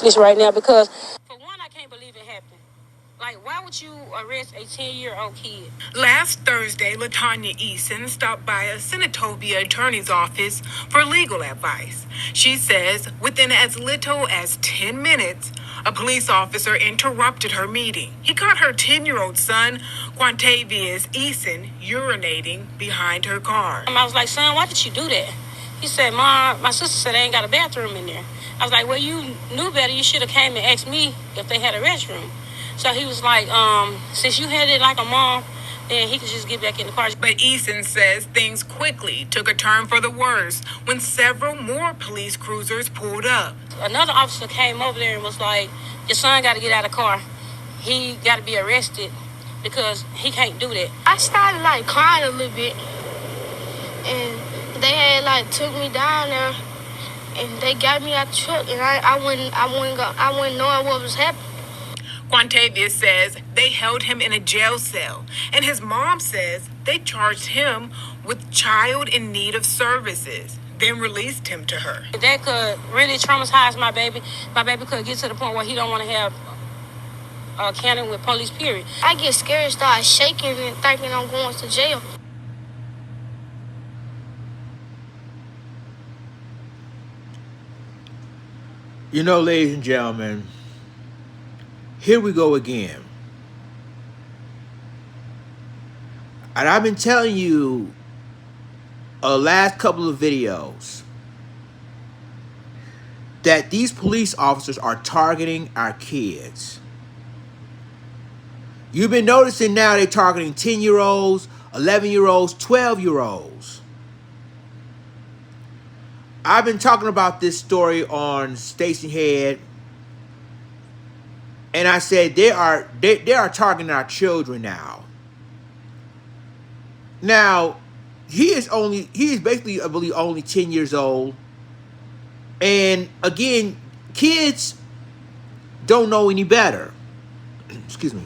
This right now because, for one, I can't believe it happened. Like, why would you arrest a 10-year-old kid? Last Thursday, LaTanya Eason stopped by a Senatobia attorney's office for legal advice. She says within as little as 10 minutes, a police officer interrupted her meeting. He caught her 10-year-old son, Quantavious Eason, urinating behind her car. I was like, son, why did you do that? He said, Mom, my sister said they ain't got a bathroom in there. I was like, well, you knew better. You should have came and asked me if they had a restroom. So he was like, since you had it like a mom, then he could just get back in the car. But Eason says things quickly took a turn for the worse when several more police cruisers pulled up. Another officer came over there and was like, your son got to get out of the car. He got to be arrested because he can't do that. I started like crying a little bit, and they had like took me down there, and they got me out the truck, and I wouldn't know what was happening. Quantavious says they held him in a jail cell, and his mom says they charged him with child in need of services, then released him to her. That could really traumatize my baby. My baby could get to the point where he don't want to have a counter with police, period. I get scared, start shaking and thinking I'm going to jail. You know, ladies and gentlemen, here we go again. And I've been telling you last couple of videos that these police officers are targeting our kids. You've been noticing now they're targeting 10-year-olds, 11-year-olds, 12-year-olds. I've been talking about this story on Station Head, and I said they are targeting our children now. Now, he is basically, I believe, only 10 years old. And again, kids don't know any better. Excuse me.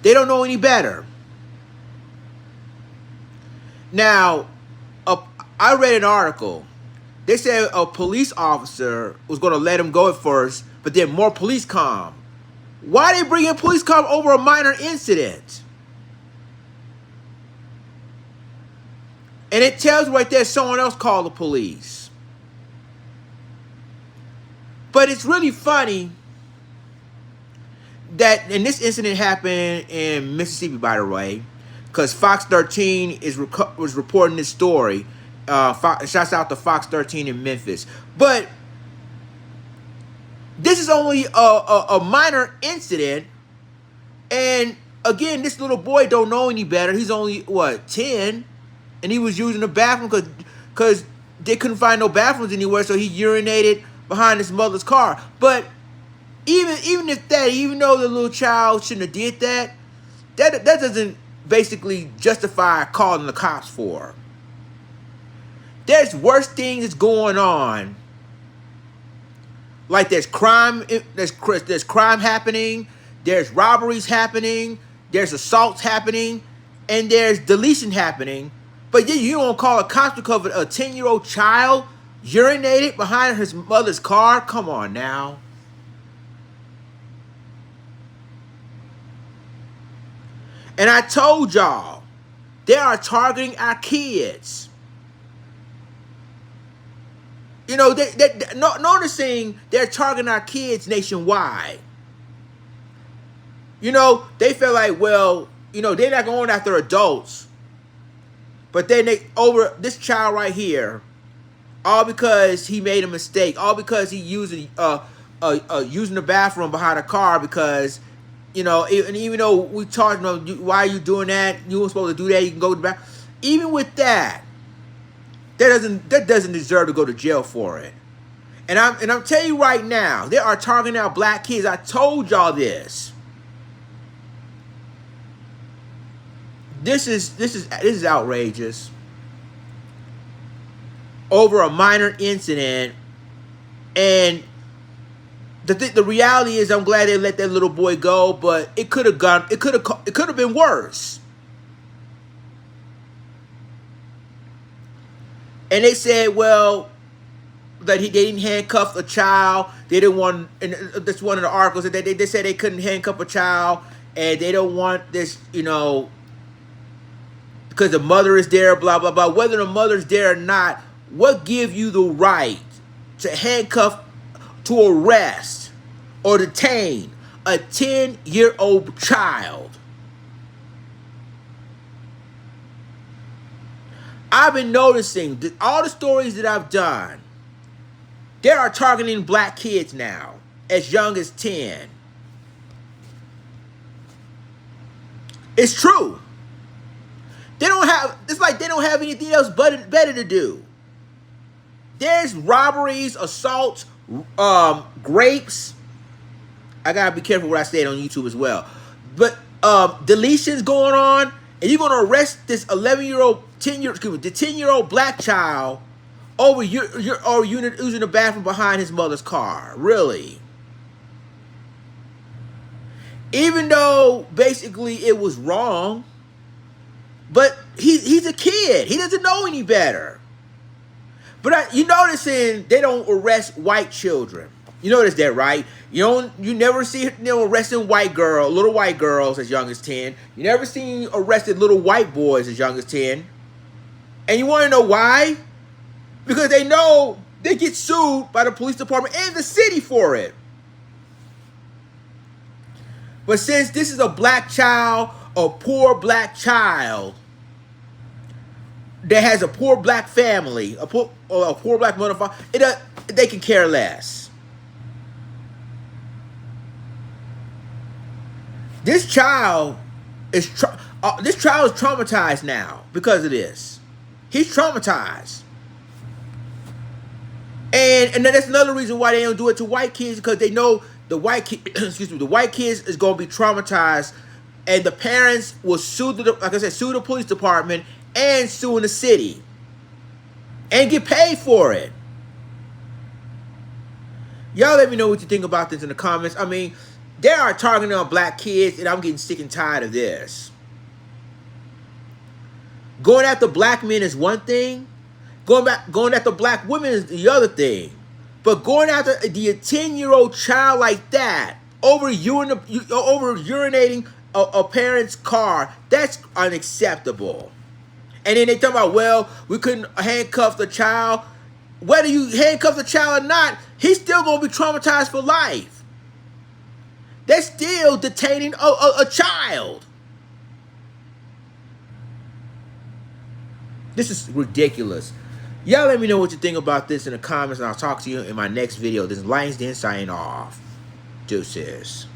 They don't know any better. Now, I read an article. They said a police officer was going to let him go at first, but then more police come. Why they bring in police come over a minor incident? And it tells right there someone else called the police. But it's really funny that, and this incident happened in Mississippi, by the way, because Fox 13 was reporting this story. Shouts out to Fox 13 in Memphis. But this is only a minor incident. And again, this little boy don't know any better. He's only, 10? And he was using the bathroom because they couldn't find no bathrooms anywhere, so he urinated behind his mother's car. But even though the little child shouldn't have did that, that doesn't basically justify calling the cops for. There's worse things going on. Like there's crime happening, there's robberies happening, there's assaults happening, and there's deletion happening. But then you don't call a cops because a 10-year-old child urinated behind his mother's car? Come on now. And I told y'all, they are targeting our kids. You know, noticing they're targeting our kids nationwide. You know, they feel like, well, you know, they're not going after adults. But then they over this child right here, all because he made a mistake, all because he using the bathroom behind a car because, you know, and even though we charged him, why are you doing that? You weren't supposed to do that. You can go to the back. Even with that, that doesn't deserve to go to jail for it. And I'm telling you right now, they are targeting our black kids. I told y'all this. This is outrageous. Over a minor incident, and the reality is, I'm glad they let that little boy go, but it could have been worse. And they said, well, that they didn't handcuff a child. They didn't want, and that's one of the articles that they said they couldn't handcuff a child, and they don't want this, you know, because the mother is there, blah blah blah. Whether the mother's there or not, what give you the right to handcuff, to arrest, or detain a 10-year-old child? I've been noticing that all the stories that I've done, they are targeting black kids now, as young as 10. It's true. They don't have, it's like they don't have anything else better to do. There's robberies, assaults, rapes. I gotta be careful what I say on YouTube as well. But deletions going on, and you're gonna arrest this 11-year-old, the 10-year-old black child over using the bathroom behind his mother's car. Really? Even though basically it was wrong, but he's a kid. He doesn't know any better. But you noticing they don't arrest white children. You notice that, right? You never see them arresting little white girls as young as 10. You never see arrested little white boys as young as 10. And you want to know why? Because they know they get sued by the police department and the city for it. But since this is a black child, a poor black child that has a poor black family, a poor black mother, they can care less. This child is traumatized now because of this. He's traumatized. And that's another reason why they don't do it to white kids, because they know the white kids is going to be traumatized, and the parents will sue sue the police department and sue in the city and get paid for it. Y'all let me know what you think about this in the comments. I mean, they are targeting on black kids, and I'm getting sick and tired of this. Going after black men is one thing. Going after black women is the other thing. But going after the 10-year-old child like that over urinating a parent's car, that's unacceptable. And then they talk about, well, we couldn't handcuff the child. Whether you handcuff the child or not, he's still going to be traumatized for life. They're still detaining a child. This is ridiculous. Y'all let me know what you think about this in the comments, and I'll talk to you in my next video. This is Lions Den signing off. Deuces.